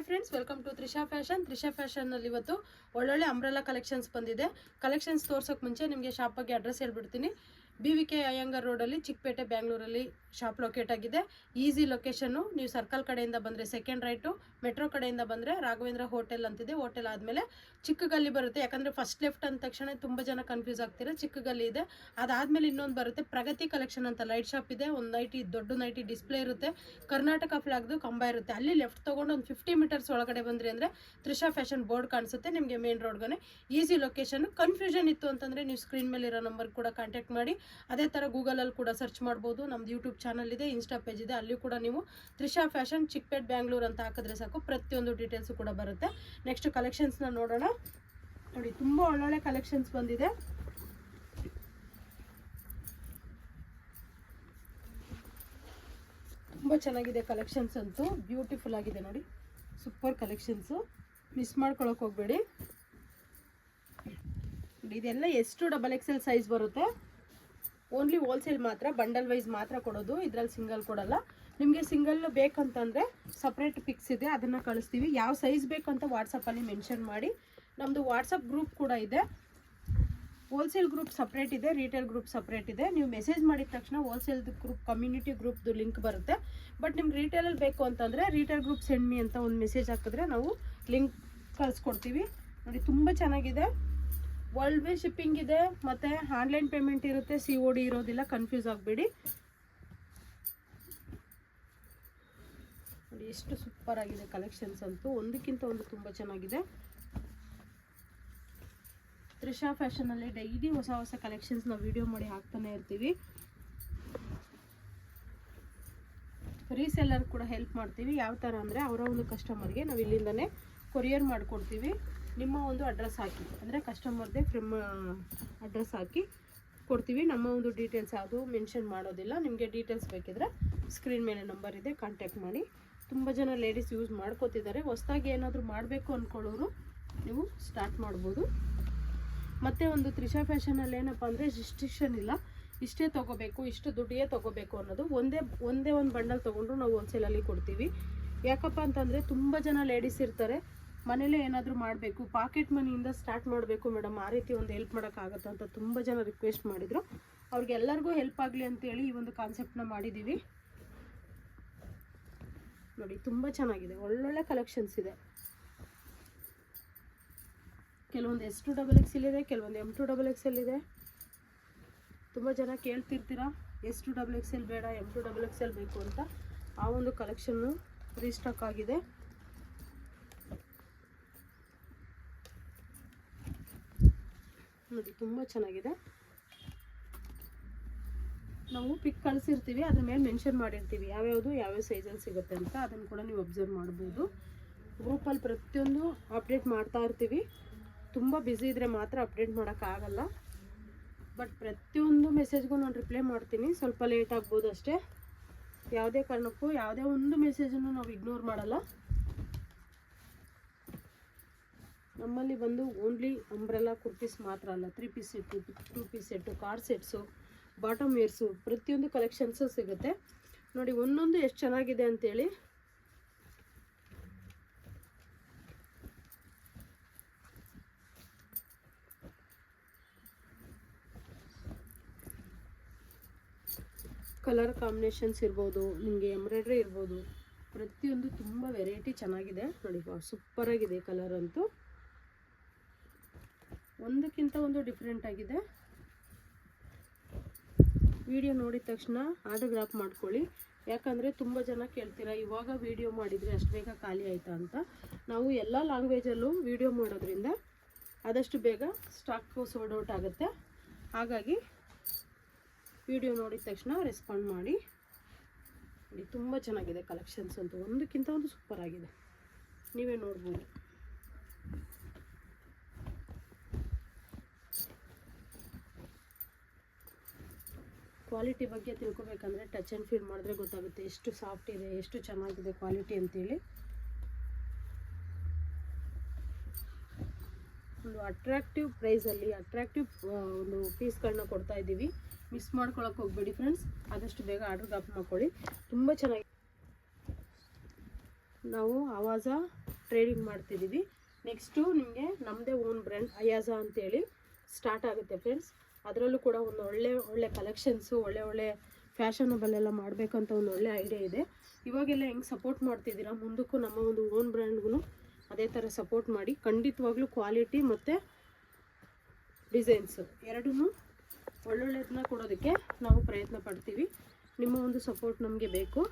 Hi friends, welcome to Trisha fashion ನಲ್ಲಿ ಇವತ್ತು ಒಳ್ಳೊಳ್ಳೆ ಅಂಬ್ರೆಲಾ ಕಲೆಕ್ಷನ್ಸ್ ಬಂದಿದೆ. ಕಲೆಕ್ಷನ್ಸ್ ತೋರ್ಸೋಕೆ ಮುಂಚೆ ನಿಮಗೆ ಶಾಪ್ ಬಗ್ಗೆ ಅಡ್ರೆಸ್ ಹೇಳ್ಬಿಡ್ತೀನಿ. BVK ಅಯ್ಯಂಗಾರ್ ರೋಡಲ್ಲಿ ಚಿಕ್ಕಪೇಟೆ ಬೆಂಗಳೂರಲ್ಲಿ ಶಾಪ್ ಲೊಕೇಟ್ ಆಗಿದೆ. Easy location. ನೀವು ಸರ್ಕಲ್ ಕಡೆಯಿಂದ ಬಂದರೆ ಸೆಕೆಂಡ್ ರೈಟು, ಮೆಟ್ರೋ ಕಡೆಯಿಂದ ಬಂದರೆ ರಾಘವೇಂದ್ರ ಹೋಟೆಲ್ ಅಂತಿದೆ. ಹೋಟೆಲ್ ಆದಮೇಲೆ ಚಿಕ್ಕ ಗಲ್ಲಿ ಬರುತ್ತೆ. ಯಾಕಂದರೆ ಫಸ್ಟ್ ಲೆಫ್ಟ್ ಅಂದ ತಕ್ಷಣ ತುಂಬ ಜನ ಕನ್ಫ್ಯೂಸ್ ಆಗ್ತೀರಾ. ಚಿಕ್ಕ ಗಲ್ಲಿ ಇದೆ. ಅದಾದಮೇಲೆ ಇನ್ನೊಂದು ಬರುತ್ತೆ ಪ್ರಗತಿ ಕಲೆಕ್ಷನ್ ಅಂತ ಲೈಟ್ ಶಾಪ್ ಇದೆ. ಒಂದು ನೈಟಿ, ದೊಡ್ಡ ನೈಟಿ ಡಿಸ್ಪ್ಲೇ ಇರುತ್ತೆ. ಕರ್ನಾಟಕ ಫ್ಲಾಗ್ದು ಕಂಬ ಇರುತ್ತೆ. ಅಲ್ಲಿ ಲೆಫ್ಟ್ ತೊಗೊಂಡು ಒಂದು 50 ಮೀಟರ್ಸ್ ಒಳಗಡೆ ಬಂದ್ರಿ ಅಂದರೆ ತ್ರಿಷಾ ಫ್ಯಾಷನ್ ಬೋರ್ಡ್ ಕಾಣಿಸುತ್ತೆ ನಿಮಗೆ ಮೇನ್ ರೋಡ್ಗೆ. Easy location. ಕನ್ಫ್ಯೂಷನ್ ಇತ್ತು ಅಂತಂದರೆ ನೀವು ಸ್ಕ್ರೀನ್ ಮೇಲೆ ಇರೋ ನಂಬರ್ ಕೂಡ ಕಾಂಟ್ಯಾಕ್ಟ್ ಮಾಡಿ. ಅದೇ ಥರ ಗೂಗಲಲ್ಲಿ ಕೂಡ ಸರ್ಚ್ ಮಾಡ್ಬೋದು. ನಮ್ದು ಯೂಟ್ಯೂಬ್ ಚಾನಲ್ ಇದೆ, ಇನ್ಸ್ಟಾ ಪೇಜ್ ಇದೆ. ಅಲ್ಲಿ ಕೂಡ ನೀವು ತ್ರಿಷಾ ಫ್ಯಾಷನ್ ಚಿಕ್ಕಪೇಟೆ ಬೆಂಗಳೂರು ಅಂತ ಹಾಕಿದ್ರೆ ಸಾಕು, ಪ್ರತಿಯೊಂದು ಡೀಟೇಲ್ಸು ಕೂಡ ಬರುತ್ತೆ. ನೆಕ್ಸ್ಟ್ ಕಲೆಕ್ಷನ್ಸ್ನ ನೋಡೋಣ. ನೋಡಿ, ತುಂಬ ಒಳ್ಳೊಳ್ಳೆ ಕಲೆಕ್ಷನ್ಸ್ ಬಂದಿದೆ. ತುಂಬ ಚೆನ್ನಾಗಿದೆ ಕಲೆಕ್ಷನ್ಸ್ ಅಂತೂ. ಬ್ಯೂಟಿಫುಲ್ ಆಗಿದೆ ನೋಡಿ, ಸೂಪರ್ ಕಲೆಕ್ಷನ್ಸು. ಮಿಸ್ ಮಾಡ್ಕೊಳಕ್ಕೆ ಹೋಗಬೇಡಿ. ಇದೆಲ್ಲ ಎಷ್ಟು XXL ಸೈಜ್ ಬರುತ್ತೆ. ಓನ್ಲಿ ಹೋಲ್ಸೇಲ್ ಮಾತ್ರ, ಬಂಡಲ್ ವೈಸ್ ಮಾತ್ರ ಕೊಡೋದು. ಇದರಲ್ಲಿ ಸಿಂಗಲ್ ಕೊಡಲ್ಲ. ನಿಮಗೆ ಸಿಂಗಲ್ ಬೇಕಂತಂದರೆ ಸಪ್ರೇಟ್ ಪಿಕ್ಸ್ ಇದೆ, ಅದನ್ನು ಕಳಿಸ್ತೀವಿ. ಯಾವ ಸೈಜ್ ಬೇಕಂತ ವಾಟ್ಸಪ್ಪಲ್ಲಿ ಮೆನ್ಷನ್ ಮಾಡಿ. ನಮ್ಮದು ವಾಟ್ಸಪ್ ಗ್ರೂಪ್ ಕೂಡ ಇದೆ. ಹೋಲ್ಸೇಲ್ ಗ್ರೂಪ್ ಸಪ್ರೇಟ್ ಇದೆ, ರಿಟೇಲ್ ಗ್ರೂಪ್ ಸಪ್ರೇಟ್ ಇದೆ. ನೀವು ಮೆಸೇಜ್ ಮಾಡಿದ ತಕ್ಷಣ ಹೋಲ್ಸೇಲ್ ಗ್ರೂಪ್, ಕಮ್ಯುನಿಟಿ ಗ್ರೂಪ್ದು ಲಿಂಕ್ ಬರುತ್ತೆ. ಬಟ್ ನಿಮ್ಗೆ ರಿಟೇಲಲ್ಲಿ ಬೇಕು ಅಂತಂದರೆ ರಿಟೇಲ್ ಗ್ರೂಪ್ ಸೆಂಡ್ ಮಿ ಅಂತ ಒಂದು ಮೆಸೇಜ್ ಹಾಕಿದ್ರೆ ನಾವು ಲಿಂಕ್ ಕಳಿಸ್ಕೊಡ್ತೀವಿ. ನೋಡಿ, ತುಂಬ ಚೆನ್ನಾಗಿದೆ. ವರ್ಲ್ಡ್ ವೇ ಶಿಪ್ಪಿಂಗ್ ಇದೆ, ಮತ್ತು ಆನ್ಲೈನ್ ಪೇಮೆಂಟ್ ಇರುತ್ತೆ, COD ಇರೋದಿಲ್ಲ. ಕನ್ಫ್ಯೂಸ್ ಆಗಬೇಡಿ. ನೋಡಿ, ಎಷ್ಟು ಸೂಪರ್ ಆಗಿದೆ ಕಲೆಕ್ಷನ್ಸ್ ಅಂತೂ. ಒಂದಕ್ಕಿಂತ ಒಂದು ತುಂಬ ಚೆನ್ನಾಗಿದೆ. ತ್ರಿಷಾ ಫ್ಯಾಷನಲ್ಲಿ ಡೈಲಿ ಹೊಸ ಹೊಸ ಕಲೆಕ್ಷನ್ಸ್ನ ವಿಡಿಯೋ ಮಾಡಿ ಹಾಕ್ತಾನೆ ಇರ್ತೀವಿ. ರೀಸೆಲ್ಲರ್ ಕೂಡ ಹೆಲ್ಪ್ ಮಾಡ್ತೀವಿ. ಯಾವ ಥರ ಅಂದರೆ ಅವರ ಒಂದು ಕಸ್ಟಮರ್ಗೆ ನಾವು ಇಲ್ಲಿಂದನೇ ಕೊರಿಯರ್ ಮಾಡಿಕೊಡ್ತೀವಿ. ನಿಮ್ಮ ಒಂದು ಅಡ್ರೆಸ್ ಹಾಕಿ, ಅಂದರೆ ಕಸ್ಟಮರ್ದೇ ಫ್ರಮ್ ಅಡ್ರೆಸ್ ಹಾಕಿ ಕೊಡ್ತೀವಿ. ನಮ್ಮ ಒಂದು ಡೀಟೇಲ್ಸ್ ಯಾವುದು ಮೆನ್ಷನ್ ಮಾಡೋದಿಲ್ಲ. ನಿಮಗೆ ಡೀಟೇಲ್ಸ್ ಬೇಕಿದ್ರೆ ಸ್ಕ್ರೀನ್ ಮೇಲೆ ನಂಬರ್ ಇದೆ, ಕಾಂಟ್ಯಾಕ್ಟ್ ಮಾಡಿ. ತುಂಬ ಜನ ಲೇಡೀಸ್ ಯೂಸ್ ಮಾಡ್ಕೋತಿದ್ದಾರೆ. ಹೊಸದಾಗಿ ಏನಾದರೂ ಮಾಡಬೇಕು ಅಂದ್ಕೊಳ್ಳೋರು ನೀವು ಸ್ಟಾರ್ಟ್ ಮಾಡ್ಬೋದು. ಮತ್ತು ಒಂದು ತ್ರಿಷಾ ಫ್ಯಾಷನಲ್ಲಿ ಏನಪ್ಪ ಅಂದರೆ ರಿಸ್ಟ್ರಿಕ್ಷನ್ ಇಲ್ಲ. ಇಷ್ಟೇ ತೊಗೋಬೇಕು, ಇಷ್ಟು ದುಡ್ಡಿಗೆ ತೊಗೋಬೇಕು ಅನ್ನೋದು. ಒಂದೇ ಒಂದು ಬಂಡಲ್ ತೊಗೊಂಡು ನಾವು ಹೋಲ್ಸೇಲಲ್ಲಿ ಕೊಡ್ತೀವಿ. ಯಾಕಪ್ಪ ಅಂತಂದರೆ ತುಂಬ ಜನ ಲೇಡೀಸ್ ಇರ್ತಾರೆ, ಮನೇಲೇ ಏನಾದರೂ ಮಾಡಬೇಕು, ಪಾಕೆಟ್ ಮನಿಯಿಂದ ಸ್ಟಾರ್ಟ್ ಮಾಡಬೇಕು ಮೇಡಮ್, ಆ ರೀತಿ ಒಂದು ಹೆಲ್ಪ್ ಮಾಡೋಕ್ಕಾಗತ್ತೆ ಅಂತ ತುಂಬ ಜನ ರಿಕ್ವೆಸ್ಟ್ ಮಾಡಿದರು. ಅವ್ರಿಗೆಲ್ಲರಿಗೂ ಹೆಲ್ಪ್ ಆಗಲಿ ಅಂತೇಳಿ ಈ ಒಂದು ಕಾನ್ಸೆಪ್ಟನ್ನ ಮಾಡಿದ್ದೀವಿ. ನೋಡಿ, ತುಂಬ ಚೆನ್ನಾಗಿದೆ. ಒಳ್ಳೊಳ್ಳೆ ಕಲೆಕ್ಷನ್ಸ್ ಇದೆ. ಕೆಲವೊಂದು S2XXL ಇದೆ, ಕೆಲವೊಂದು M2XXL ಇದೆ. ತುಂಬ ಜನ ಕೇಳ್ತಿರ್ತೀರ S2XXL ಬೇಡ, M2XXL ಬೇಕು ಅಂತ. ಆ ಒಂದು ಕಲೆಕ್ಷನ್ನು ರೀಸ್ಟಾಕ್ ಆಗಿದೆ. ನೋಡಿ, ತುಂಬ ಚೆನ್ನಾಗಿದೆ. ನಾವು ಪಿಕ್ ಕಳಿಸಿರ್ತೀವಿ, ಅದ್ರ ಮೇಲೆ ಮೆನ್ಷನ್ ಮಾಡಿರ್ತೀವಿ ಯಾವ್ಯಾವ ಸೈಜಲ್ಲಿ ಸಿಗುತ್ತೆ ಅಂತ. ಅದನ್ನು ಕೂಡ ನೀವು ಅಬ್ಸರ್ವ್ ಮಾಡ್ಬೋದು. ಗ್ರೂಪಲ್ಲಿ ಪ್ರತಿಯೊಂದು ಅಪ್ಡೇಟ್ ಮಾಡ್ತಾ ಇರ್ತೀವಿ. ತುಂಬ ಬ್ಯುಸಿ ಇದ್ದರೆ ಮಾತ್ರ ಅಪ್ಡೇಟ್ ಮಾಡೋಕ್ಕಾಗಲ್ಲ. ಬಟ್ ಪ್ರತಿಯೊಂದು ಮೆಸೇಜ್ಗೂ ನಾನು ರಿಪ್ಲೈ ಮಾಡ್ತೀನಿ. ಸ್ವಲ್ಪ ಲೇಟ್ ಆಗ್ಬೋದು ಅಷ್ಟೇ. ಯಾವುದೇ ಕಾರಣಕ್ಕೂ ಯಾವುದೇ ಒಂದು ಮೆಸೇಜನ್ನು ನಾವು ಇಗ್ನೋರ್ ಮಾಡಲ್ಲ. ನಮ್ಮಲ್ಲಿ ಬಂದು ಓನ್ಲಿ ಅಂಬ್ರೆಲಾ ಕುರ್ತೀಸ್ ಮಾತ್ರ ಅಲ್ಲ, 3 piece set, 2 piece set, co-ord sets, bottom wears, ಪ್ರತಿಯೊಂದು ಕಲೆಕ್ಷನ್ಸು ಸಿಗುತ್ತೆ. ನೋಡಿ, ಒಂದೊಂದು ಎಷ್ಟು ಚೆನ್ನಾಗಿದೆ ಅಂತೇಳಿ. ಕಲರ್ ಕಾಂಬಿನೇಷನ್ಸ್ ಇರ್ಬೋದು, ನಿಮಗೆ ಎಂಬ್ರಾಯ್ಡ್ರಿ ಇರ್ಬೋದು, ಪ್ರತಿಯೊಂದು ತುಂಬ ವೆರೈಟಿ ಚೆನ್ನಾಗಿದೆ. ನೋಡಿ, ಸೂಪರಾಗಿದೆ ಕಲರ್ ಅಂತೂ. ಒಂದಕ್ಕಿಂತ ಒಂದು ಡಿಫ್ರೆಂಟ್ ಆಗಿದೆ. ವಿಡಿಯೋ ನೋಡಿದ ತಕ್ಷಣ ಆಟೋಗ್ರಾಫ್ ಮಾಡ್ಕೊಳ್ಳಿ. ಯಾಕಂದರೆ ತುಂಬ ಜನ ಕೇಳ್ತೀರಾ ಇವಾಗ ವಿಡಿಯೋ ಮಾಡಿದರೆ ಅಷ್ಟು ಬೇಗ ಖಾಲಿ ಆಯಿತಾ ಅಂತ. ನಾವು ಎಲ್ಲ ಲ್ಯಾಂಗ್ವೇಜಲ್ಲೂ ವಿಡಿಯೋ ಮಾಡೋದ್ರಿಂದ ಆದಷ್ಟು ಬೇಗ ಸ್ಟಾಕು ಸೋಲ್ಡ್ ಔಟ್ ಆಗುತ್ತೆ. ಹಾಗಾಗಿ ವಿಡಿಯೋ ನೋಡಿದ ತಕ್ಷಣ ರೆಸ್ಪಾಂಡ್ ಮಾಡಿ. ನೋಡಿ, ತುಂಬ ಚೆನ್ನಾಗಿದೆ ಕಲೆಕ್ಷನ್ಸ್ ಅಂತೂ. ಒಂದಕ್ಕಿಂತ ಒಂದು ಸೂಪರ್ ಆಗಿದೆ, ನೀವೇ ನೋಡ್ಬೋದು. ಕ್ವಾಲಿಟಿ ಬಗ್ಗೆ ತಿಳ್ಕೊಬೇಕಂದ್ರೆ ಟಚ್ ಆ್ಯಂಡ್ ಫೀಲ್ ಮಾಡಿದ್ರೆ ಗೊತ್ತಾಗುತ್ತೆ ಎಷ್ಟು ಸಾಫ್ಟ್ ಇದೆ, ಎಷ್ಟು ಚೆನ್ನಾಗಿದೆ ಕ್ವಾಲಿಟಿ ಅಂತೇಳಿ. ಒಂದು ಅಟ್ರಾಕ್ಟಿವ್ ಪ್ರೈಸಲ್ಲಿ ಅಟ್ರಾಕ್ಟಿವ್ ಒಂದು ಪೀಸ್ಗಳನ್ನ ಕೊಡ್ತಾ ಇದ್ದೀವಿ. ಮಿಸ್ ಮಾಡ್ಕೊಳಕ್ಕೆ ಹೋಗ್ಬೇಡಿ ಫ್ರೆಂಡ್ಸ್. ಆದಷ್ಟು ಬೇಗ ಆರ್ಡರ್ ಮಾಡ್ಕೊಳ್ಳಿ. ತುಂಬ ಚೆನ್ನಾಗಿ ನಾವು ಆವಾಜ ಟ್ರೇಡಿಂಗ್ ಮಾಡ್ತಿದ್ದೀವಿ. ನೆಕ್ಸ್ಟು ನಿಮಗೆ ನಮ್ಮದೇ ಓನ್ ಬ್ರ್ಯಾಂಡ್ ಅಯಾಜ ಅಂತೇಳಿ ಸ್ಟಾರ್ಟ್ ಆಗುತ್ತೆ ಫ್ರೆಂಡ್ಸ್. ಅದರಲ್ಲೂ ಕೂಡ ಒಂದು ಒಳ್ಳೆ ಕಲೆಕ್ಷನ್ಸು ಒಳ್ಳೆ ಫ್ಯಾಷನಬಲ್ ಎಲ್ಲ ಮಾಡಬೇಕಂತ ಒಂದು ಒಳ್ಳೆ ಐಡಿಯಾ ಇದೆ. ಇವಾಗೆಲ್ಲ ಹೆಂಗೆ ಸಪೋರ್ಟ್ ಮಾಡ್ತಿದ್ದೀರಾ, ಮುಂದಕ್ಕೂ ನಮ್ಮ ಒಂದು ಓನ್ ಬ್ರ್ಯಾಂಡ್ಗೂ ಅದೇ ಥರ ಸಪೋರ್ಟ್ ಮಾಡಿ. ಖಂಡಿತವಾಗ್ಲೂ ಕ್ವಾಲಿಟಿ ಮತ್ತು ಡಿಸೈನ್ಸು ಎರಡೂ ಒಳ್ಳೊಳ್ಳೆದನ್ನ ಕೊಡೋದಕ್ಕೆ ನಾವು ಪ್ರಯತ್ನ ಪಡ್ತೀವಿ. ನಿಮ್ಮ ಒಂದು ಸಪೋರ್ಟ್ ನಮಗೆ ಬೇಕು.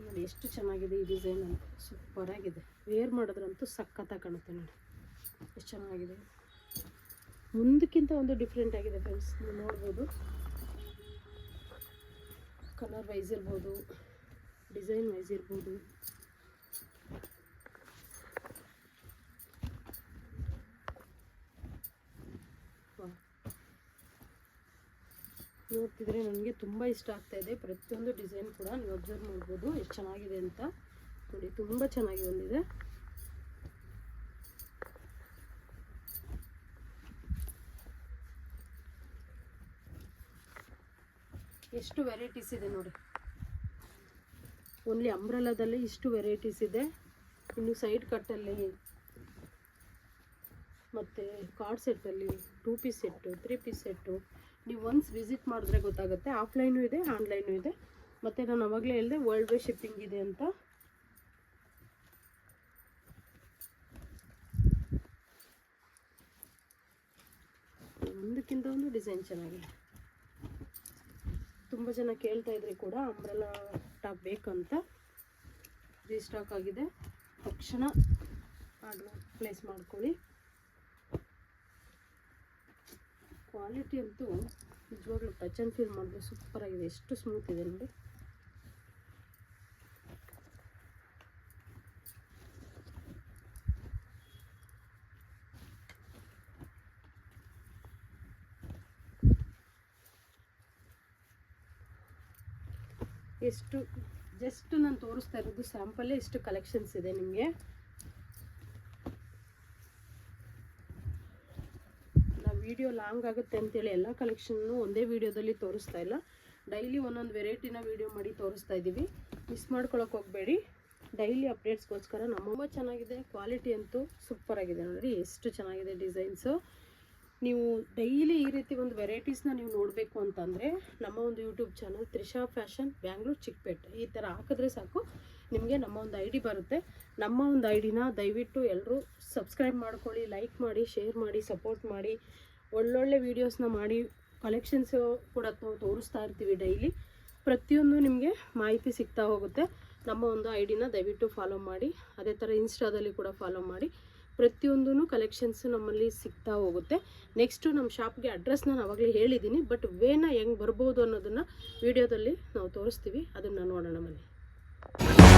ನೋಡಿ ಎಷ್ಟು ಚೆನ್ನಾಗಿದೆ ಈ ಡಿಸೈನ್ ಅಂತ, ಸೂಪರಾಗಿದೆ. ವೇರ್ ಮಾಡಿದ್ರಂತೂ ಸಖತ್ತಾಗಿ ಕಾಣುತ್ತೆ ನೋಡಿ, ಎಷ್ಟು ಚೆನ್ನಾಗಿದೆ. ಮುಂದಕ್ಕಿಂತ ಒಂದು ಡಿಫ್ರೆಂಟ್ ಆಗಿದೆ ಫ್ರೆಂಡ್ಸ್, ನೀವು ನೋಡ್ಬೋದು. ಕಲರ್ ವೈಸ್ ಇರ್ಬೋದು, ಡಿಸೈನ್ ವೈಸ್ ಇರ್ಬೋದು. ನೋಡ್ತಿದ್ರೆ ನನಗೆ ತುಂಬ ಇಷ್ಟ ಆಗ್ತಾಯಿದೆ. ಪ್ರತಿಯೊಂದು ಡಿಸೈನ್ ಕೂಡ ನೀವು ಅಬ್ಸರ್ವ್ ಮಾಡ್ಬೋದು ಎಷ್ಟು ಚೆನ್ನಾಗಿದೆ ಅಂತ. ನೋಡಿ ತುಂಬ ಚೆನ್ನಾಗಿ ಬಂದಿದೆ. ಎಷ್ಟು ವೆರೈಟೀಸ್ ಇದೆ ನೋಡಿ. ಓನ್ಲಿ ಅಂಬ್ರೆಲಾದಲ್ಲಿ ಇಷ್ಟು ವೆರೈಟೀಸ್ ಇದೆ. ಇನ್ನು ಸೈಡ್ ಕಟ್ಟಲ್ಲಿ ಮತ್ತು ಕಾರ್ಡ್ ಸೆಟ್ಟಲ್ಲಿ 2 ಪೀಸ್ ಸೆಟ್ಟು 3 ಪೀಸ್ ಸೆಟ್ಟು ನೀವು ಒನ್ಸ್ ವಿಸಿಟ್ ಮಾಡಿದ್ರೆ ಗೊತ್ತಾಗುತ್ತೆ. ಆಫ್ಲೈನು ಇದೆ, ಆನ್ಲೈನು ಇದೆ. ಮತ್ತು ನಾನು ಅವಾಗಲೇ ಹೇಳಿದೆ ವರ್ಲ್ಡ್ ವೈಡ್ ಶಿಪ್ಪಿಂಗ್ ಇದೆ ಅಂತ. ಒಂದಕ್ಕಿಂತ ಒಂದು ಡಿಸೈನ್ ಚೆನ್ನಾಗಿದೆ. ತುಂಬ ಜನ ಕೇಳ್ತಾ ಇದ್ರಿ ಕೂಡ ಅಂಬ್ರೆಲಾ ಟಾಪ್ ಬೇಕಂತ. ರೀಸ್ಟಾಕ್ ಆಗಿದೆ, ತಕ್ಷಣ ಆರ್ಡರ್ ಪ್ಲೇಸ್ ಮಾಡ್ಕೊಳ್ಳಿ. ಕ್ವಾಲಿಟಿ ಅಂತೂ ನಿಜವಾಗ್ಲೂ ಟಚ್ ಆ್ಯಂಡ್ ಫೀಲ್ ಮಾಡಿದ್ರೆ ಸೂಪರಾಗಿದೆ. ಎಷ್ಟು ಸ್ಮೂತ್ ಇದೆ ನೋಡಿ. ಎಷ್ಟು ಜಸ್ಟ್ ನಾನು ತೋರಿಸ್ತಾ ಇರೋದು ಸ್ಯಾಂಪಲ್ಲೇ ಎಷ್ಟು ಕಲೆಕ್ಷನ್ಸ್ ಇದೆ ನಿಮಗೆ. ವಿಡಿಯೋ ಲಾಂಗ್ ಆಗುತ್ತೆ ಅಂತೇಳಿ ಎಲ್ಲ ಕಲೆಕ್ಷನ್ನು ಒಂದೇ ವಿಡಿಯೋದಲ್ಲಿ ತೋರಿಸ್ತಾ ಇಲ್ಲ. ಡೈಲಿ ಒಂದೊಂದು ವೆರೈಟಿನ ವಿಡಿಯೋ ಮಾಡಿ ತೋರಿಸ್ತಾ ಇದ್ದೀವಿ. ಮಿಸ್ ಮಾಡ್ಕೊಳಕ್ಕೆ ಹೋಗಬೇಡಿ. ಡೈಲಿ ಅಪ್ಡೇಟ್ಸ್ಗೋಸ್ಕರ ತುಂಬ ಚೆನ್ನಾಗಿದೆ. ಕ್ವಾಲಿಟಿ ಅಂತೂ ಸೂಪರಾಗಿದೆ ನೋಡಿ, ಎಷ್ಟು ಚೆನ್ನಾಗಿದೆ ಡಿಸೈನ್ಸು. ನೀವು ಡೈಲಿ ಈ ರೀತಿ ಒಂದು ವೆರೈಟೀಸ್ನ ನೀವು ನೋಡಬೇಕು ಅಂತಂದರೆ ನಮ್ಮ ಒಂದು YouTube channel Trisha fashion Bangalore Chickpet ಈ ಥರ ಹಾಕಿದ್ರೆ ಸಾಕು, ನಿಮಗೆ ನಮ್ಮ ಒಂದು ಐ ಡಿ ಬರುತ್ತೆ. ನಮ್ಮ ಒಂದು ಐ ಡಿನ ದಯವಿಟ್ಟು ಎಲ್ಲರೂ ಸಬ್ಸ್ಕ್ರೈಬ್ ಮಾಡ್ಕೊಳ್ಳಿ, ಲೈಕ್ ಮಾಡಿ, ಶೇರ್ ಮಾಡಿ, ಸಪೋರ್ಟ್ ಮಾಡಿ. ಒಳ್ಳೊಳ್ಳೆ ವೀಡಿಯೋಸ್ನ ಮಾಡಿ ಕಲೆಕ್ಷನ್ಸು ಕೂಡ ತೋರಿಸ್ತಾ ಇರ್ತೀವಿ ಡೈಲಿ. ಪ್ರತಿಯೊಂದು ನಿಮಗೆ ಮಾಹಿತಿ ಸಿಗ್ತಾ ಹೋಗುತ್ತೆ. ನಮ್ಮ ಒಂದು ಐ ಡಿನ ದಯವಿಟ್ಟು ಫಾಲೋ ಮಾಡಿ. ಅದೇ ಥರ ಇನ್ಸ್ಟಾದಲ್ಲಿ ಕೂಡ ಫಾಲೋ ಮಾಡಿ. ಪ್ರತಿಯೊಂದೂ ಕಲೆಕ್ಷನ್ಸು ನಮ್ಮಲ್ಲಿ ಸಿಗ್ತಾ ಹೋಗುತ್ತೆ. ನೆಕ್ಸ್ಟು ನಮ್ಮ ಶಾಪ್ಗೆ ಅಡ್ರೆಸ್ನ ನಾನು ಆವಾಗಲೇ ಹೇಳಿದ್ದೀನಿ, ಬಟ್ ವೇನ ಹೆಂಗೆ ಬರ್ಬೋದು ಅನ್ನೋದನ್ನು ವೀಡಿಯೋದಲ್ಲಿ ನಾವು ತೋರಿಸ್ತೀವಿ. ಅದನ್ನು ನೋಡೋಣ ಬನ್ನಿ.